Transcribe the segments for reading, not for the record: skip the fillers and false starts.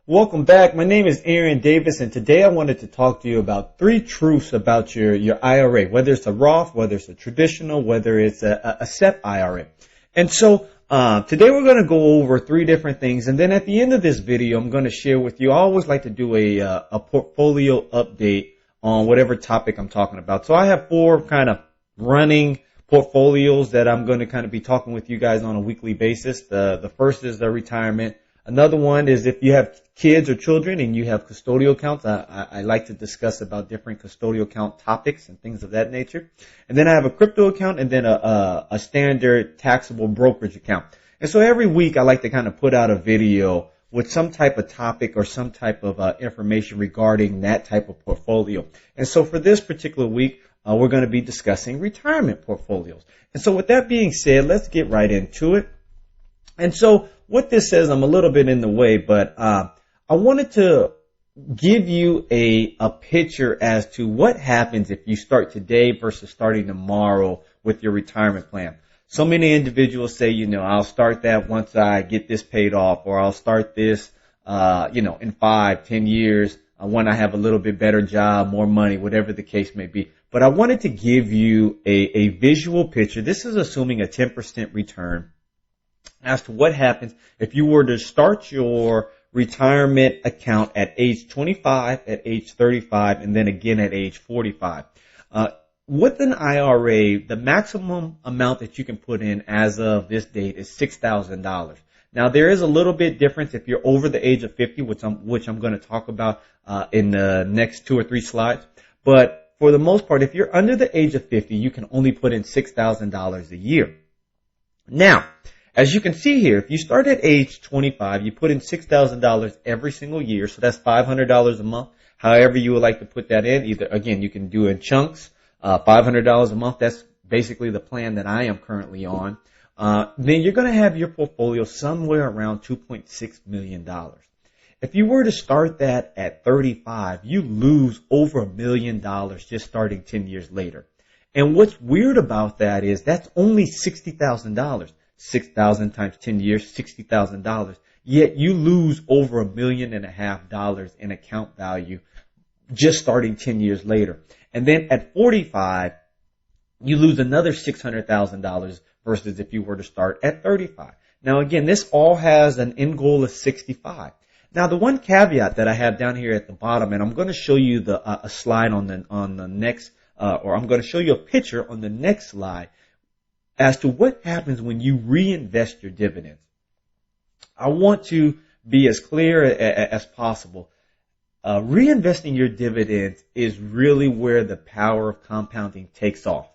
Welcome back. My name is Aaron Davis, and today I wanted to talk to you about 3 truths about your IRA, whether it's a Roth, whether it's a traditional, whether it's a SEP IRA. And so today we're going to go over 3 different things, and then at the end of this video, I'm going to share with you. I always like to do a portfolio update on whatever topic I'm talking about. So I have 4 kind of running portfolios that I'm going to kind of be talking with you guys on a weekly basis. The first is the retirement. Another one is if you have kids or children and you have custodial accounts. I like to discuss about different custodial account topics and things of that nature. And then I have a crypto account and then a standard taxable brokerage account. And so every week I like to kind of put out a video with some type of topic or some type of information regarding that type of portfolio. And so for this particular week, we're going to be discussing retirement portfolios. And so with that being said, let's get right into it. And so what this says, I'm a little bit in the way, but I wanted to give you a picture as to what happens if you start today versus starting tomorrow with your retirement plan. So many individuals say, I'll start that once I get this paid off, or I'll start this, in 5, 10 years when I have a little bit better job, more money, whatever the case may be. But I wanted to give you a visual picture. This is assuming a 10% return as to what happens if you were to start your retirement account at age 25, at age 35, and then again at age 45. With an IRA, the maximum amount that you can put in as of this date is $6,000. Now, there is a little bit difference if you're over the age of 50, which I'm going to talk about in the next 2 or 3 slides. But for the most part, if you're under the age of 50, you can only put in $6,000 a year. Now, as you can see here, if you start at age 25, you put in $6,000 every single year, so that's $500 a month. However you would like to put that in, either, again, you can do it in chunks, $500 a month. That's basically the plan that I am currently on. Then you're going to have your portfolio somewhere around $2.6 million. If you were to start that at 35, you lose over $1 million just starting 10 years later. And what's weird about that is that's only $60,000. 6,000 times 10 years, $60,000. Yet you lose over $1.5 million in account value just starting 10 years later. And then at 45, you lose another $600,000 versus if you were to start at 35. Now again, this all has an end goal of 65. Now the one caveat that I have down here at the bottom, and I'm going to show you a slide on the next, or I'm going to show you a picture on the next slide, as to what happens when you reinvest your dividends. I want to be as clear as possible. Reinvesting your dividends is really where the power of compounding takes off.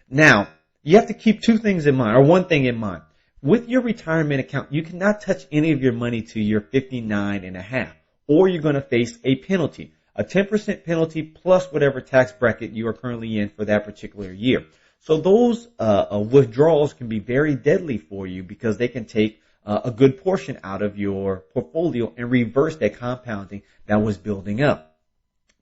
Now, you have to keep 2 things in mind, or 1 thing in mind. With your retirement account, you cannot touch any of your money to your 59 and a half, or you're going to face a penalty, a 10% penalty plus whatever tax bracket you are currently in for that particular year. So those withdrawals can be very deadly for you because they can take a good portion out of your portfolio and reverse that compounding that was building up.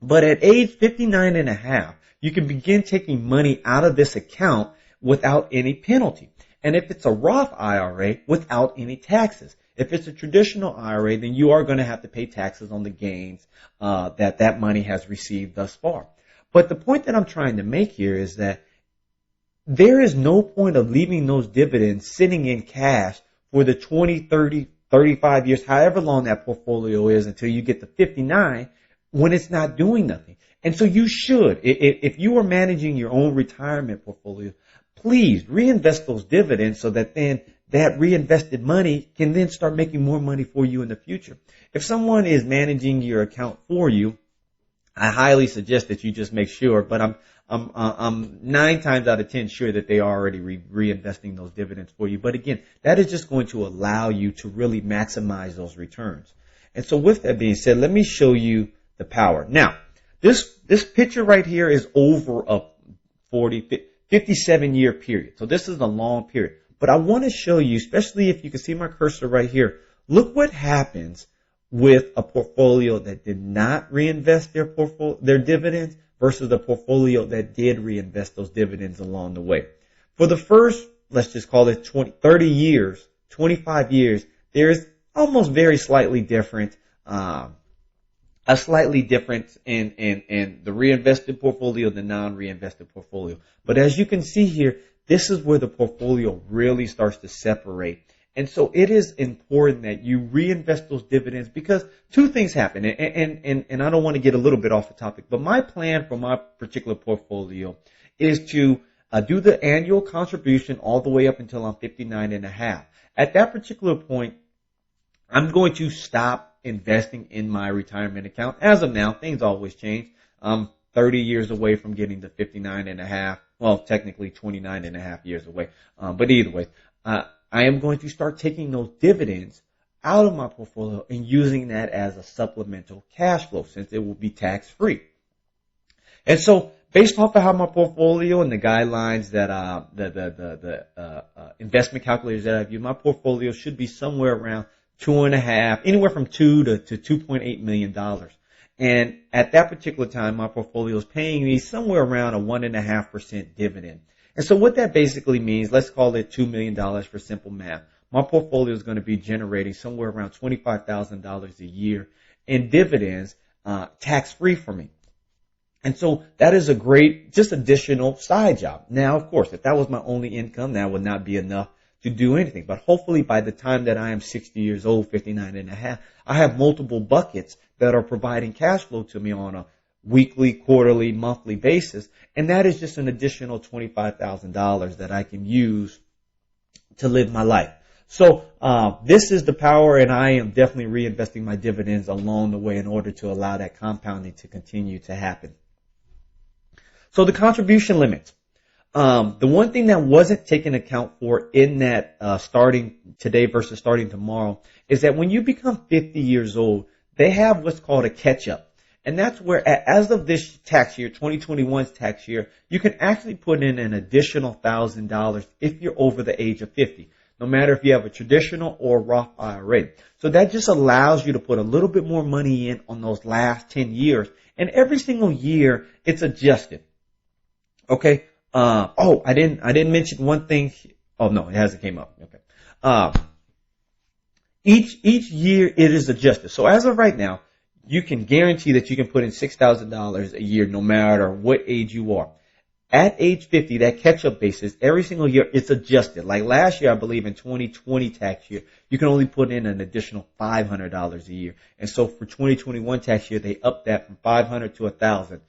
But at age 59 and a half, you can begin taking money out of this account without any penalty. And if it's a Roth IRA, without any taxes. If it's a traditional IRA, then you are going to have to pay taxes on the gains that money has received thus far. But the point that I'm trying to make here is that there is no point of leaving those dividends sitting in cash for the 20, 30, 35 years, however long that portfolio is until you get to 59 when it's not doing nothing. And so you should, if you are managing your own retirement portfolio, please reinvest those dividends so that then that reinvested money can then start making more money for you in the future. If someone is managing your account for you, I highly suggest that you just make sure, but I'm 9 times out of 10 sure that they are already reinvesting those dividends for you. But again, that is just going to allow you to really maximize those returns. And so with that being said, let me show you the power. Now, this picture right here is over a 57-year period. So this is a long period. But I want to show you, especially if you can see my cursor right here, look what happens with a portfolio that did not reinvest their dividends versus a portfolio that did reinvest those dividends along the way. For the first, let's just call it 30 years, 25 years, there's almost very slightly different a slightly difference in the reinvested portfolio, the non-reinvested portfolio. But as you can see here, this is where the portfolio really starts to separate. And so it is important that you reinvest those dividends because two things happen. And I don't want to get a little bit off the topic, but my plan for my particular portfolio is to do the annual contribution all the way up until I'm 59 and a half. At that particular point, I'm going to stop investing in my retirement account. As of now, things always change. I'm 30 years away from getting to 59 and a half. Well, technically 29 and a half years away. But either way, I am going to start taking those dividends out of my portfolio and using that as a supplemental cash flow since it will be tax free. And so based off of how my portfolio and the guidelines that the investment calculators that I've used, my portfolio should be somewhere around anywhere from $2 to $2.8 million. And at that particular time, my portfolio is paying me somewhere around a 1.5% dividend. And so what that basically means, let's call it $2 million for simple math. My portfolio is going to be generating somewhere around $25,000 a year in dividends, tax-free for me. And so that is a great, just additional side job. Now, of course, if that was my only income, that would not be enough to do anything. But hopefully by the time that I am 60 years old, 59 and a half, I have multiple buckets that are providing cash flow to me on a weekly, quarterly, monthly basis. And that is just an additional $25,000 that I can use to live my life. So this is the power, and I am definitely reinvesting my dividends along the way in order to allow that compounding to continue to happen. So the contribution limits. The one thing that wasn't taken account for in that starting today versus starting tomorrow is that when you become 50 years old, they have what's called a catch-up. And that's where, as of this tax year, 2021's tax year, you can actually put in an additional $1,000 if you're over the age of 50, no matter if you have a traditional or Roth IRA. So that just allows you to put a little bit more money in on those last 10 years. And every single year, it's adjusted. Okay? I didn't mention one thing. Oh, no, it hasn't came up. Okay. Each year it is adjusted. So as of right now, you can guarantee that you can put in $6,000 a year no matter what age you are. At age 50, that catch-up basis, every single year it's adjusted. Like last year, I believe in 2020 tax year, you can only put in an additional $500 a year. And so for 2021 tax year, they upped that from $500 to $1,000.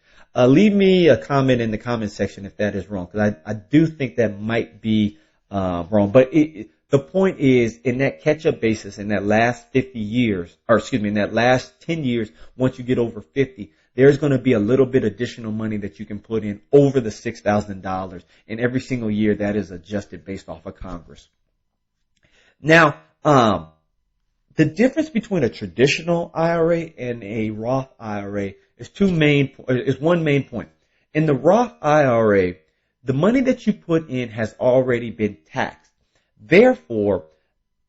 Leave me a comment in the comment section if that is wrong, because I do think that might be wrong. But the point is, in that catch-up basis, in that last 50 years, in that last 10 years, once you get over 50, there's going to be a little bit additional money that you can put in over the $6,000. And every single year, that is adjusted based off of Congress. Now, the difference between a traditional IRA and a Roth IRA is one main point. In the Roth IRA, the money that you put in has already been taxed. Therefore,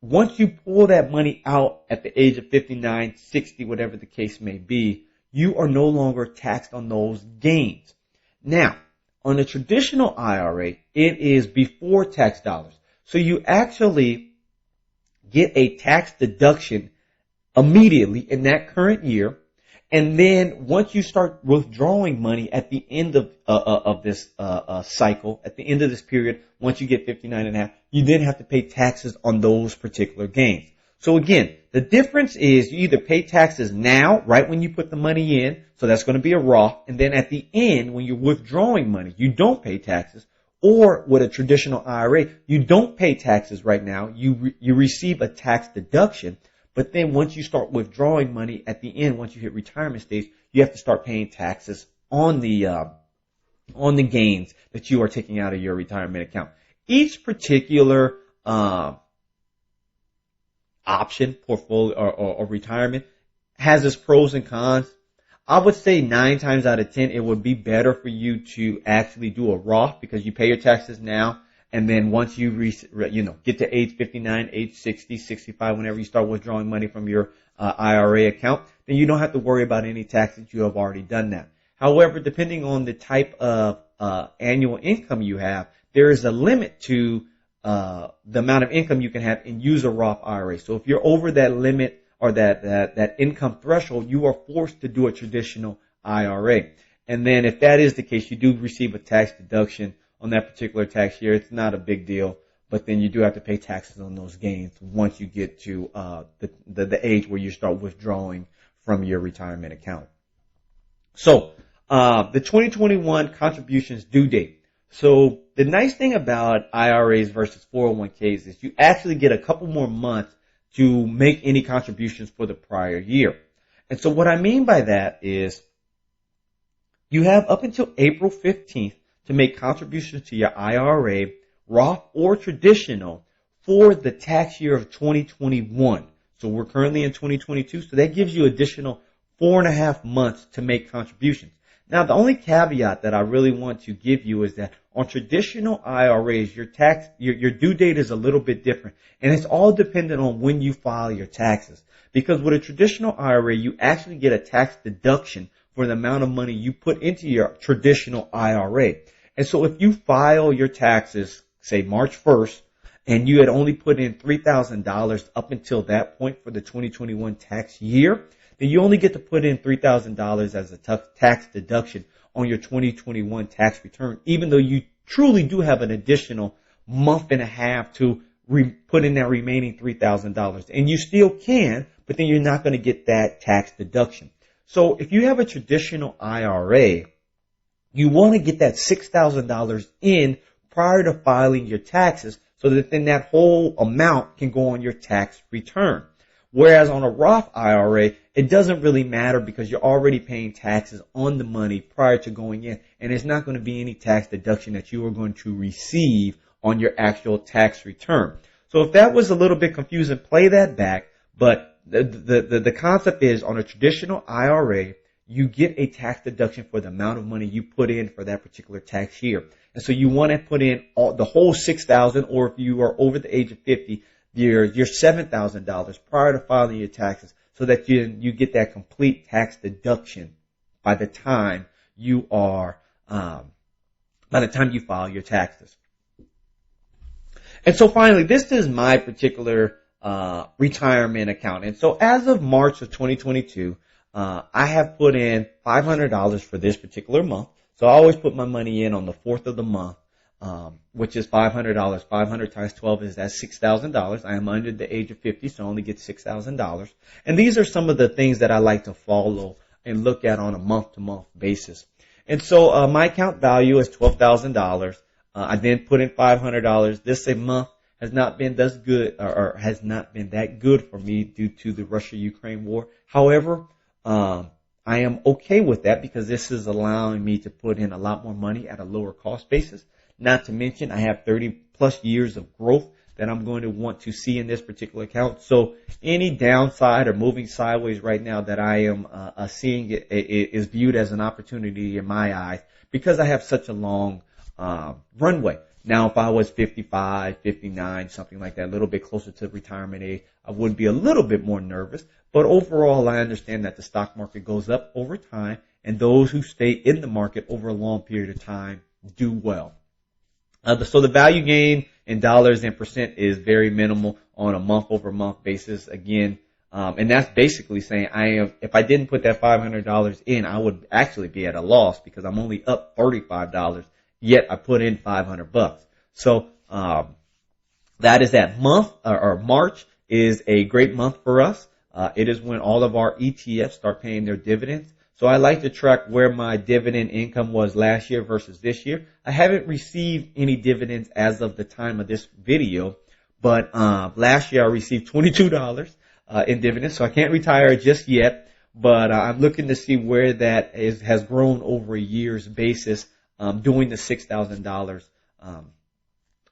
once you pull that money out at the age of 59, 60, whatever the case may be, you are no longer taxed on those gains. Now, on a traditional IRA, it is before tax dollars. So you actually get a tax deduction immediately in that current year. And then once you start withdrawing money at the end of this cycle, at the end of this period, once you get 59 and a half, you then have to pay taxes on those particular gains. So again, the difference is you either pay taxes now, right when you put the money in, so that's going to be a Roth, and then at the end, when you're withdrawing money, you don't pay taxes. Or with a traditional IRA, you don't pay taxes right now. You receive a tax deduction. But then once you start withdrawing money at the end, once you hit retirement stage, you have to start paying taxes on the gains that you are taking out of your retirement account. Each particular option, portfolio, or retirement has its pros and cons. I would say 9 times out of 10, it would be better for you to actually do a Roth because you pay your taxes now. And then once you get to age 59, age 60, 65, whenever you start withdrawing money from your IRA account, then you don't have to worry about any taxes. You have already done that. However, depending on the type of annual income you have, there is a limit to the amount of income you can have and use a Roth IRA. So if you're over that limit or that income threshold, you are forced to do a traditional IRA. And then if that is the case, you do receive a tax deduction on that particular tax year. It's not a big deal, but then you do have to pay taxes on those gains once you get to the age where you start withdrawing from your retirement account. So the 2021 contributions due date. So the nice thing about IRAs versus 401ks is you actually get a couple more months to make any contributions for the prior year. And so what I mean by that is you have up until April 15th to make contributions to your IRA, Roth, or traditional for the tax year of 2021. So we're currently in 2022, so that gives you additional 4.5 months to make contributions. Now, the only caveat that I really want to give you is that on traditional IRAs, your due date is a little bit different, and it's all dependent on when you file your taxes. Because with a traditional IRA, you actually get a tax deduction for the amount of money you put into your traditional IRA. And so if you file your taxes, say March 1st, and you had only put in $3,000 up until that point for the 2021 tax year, then you only get to put in $3,000 as a tax deduction on your 2021 tax return, even though you truly do have an additional month and a half to put in that remaining $3,000. And you still can, but then you're not going to get that tax deduction. So if you have a traditional IRA, you want to get that $6,000 in prior to filing your taxes so that then that whole amount can go on your tax return. Whereas on a Roth IRA, it doesn't really matter because you're already paying taxes on the money prior to going in, and there's not going to be any tax deduction that you are going to receive on your actual tax return. So if that was a little bit confusing, play that back. But the concept is on a traditional IRA, you get a tax deduction for the amount of money you put in for that particular tax year. And so you want to put in the whole $6,000, or if you are over the age of 50, your $7,000 prior to filing your taxes, so that you get that complete tax deduction by the time you file your taxes. And so finally, this is my particular retirement account. And so as of March of 2022, I have put in $500 for this particular month. So I always put my money in on the 4th of the month, which is $500. 500 times 12 is that's $6,000. I am under the age of 50, so I only get $6,000. And these are some of the things that I like to follow and look at on a month-to-month basis. And so my account value is $12,000. I then put in $500. This month has not been as good, or has not been that good for me due to the Russia-Ukraine war. However, I am okay with that because this is allowing me to put in a lot more money at a lower cost basis. Not to mention, I have 30 plus years of growth that I'm going to want to see in this particular account. So any downside or moving sideways right now that I am seeing is viewed as an opportunity in my eyes because I have such a long runway. Now, if I was 55, 59, something like that, a little bit closer to retirement age, I would be a little bit more nervous. But overall, I understand that the stock market goes up over time, and those who stay in the market over a long period of time do well. So the value gain in dollars and percent is very minimal on a month-over-month basis. Again, and that's basically saying if I didn't put that $500 in, I would actually be at a loss because I'm only up $35. Yet I put in $500. So that is that month, or March is a great month for us. It is when all of our ETFs start paying their dividends. So I like to track where my dividend income was last year versus this year. I haven't received any dividends as of the time of this video, but last year I received $22 in dividends, so I can't retire just yet. But I'm looking to see where that has grown over a year's basis. Doing the $6,000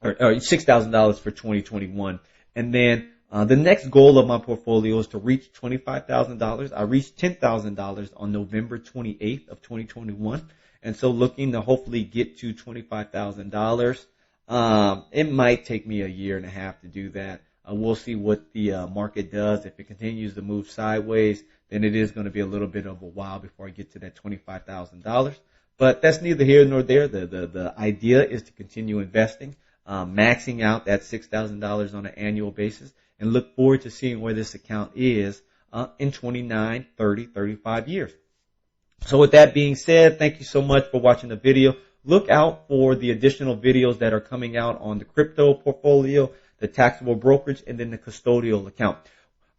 or $6,000 for 2021, and then the next goal of my portfolio is to reach $25,000. I reached $10,000 on November 28th of 2021, and so looking to hopefully get to $25,000. It might take me a year and a half to do that. We'll see what the market does. If it continues to move sideways, then it is going to be a little bit of a while before I get to that $25,000. But that's neither here nor there. The idea is to continue investing, maxing out that $6,000 on an annual basis, and look forward to seeing where this account is in 29, 30, 35 years. So with that being said, thank you so much for watching the video. Look out for the additional videos that are coming out on the crypto portfolio, the taxable brokerage, and then the custodial account.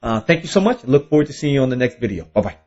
Thank you so much. Look forward to seeing you on the next video. Bye-bye.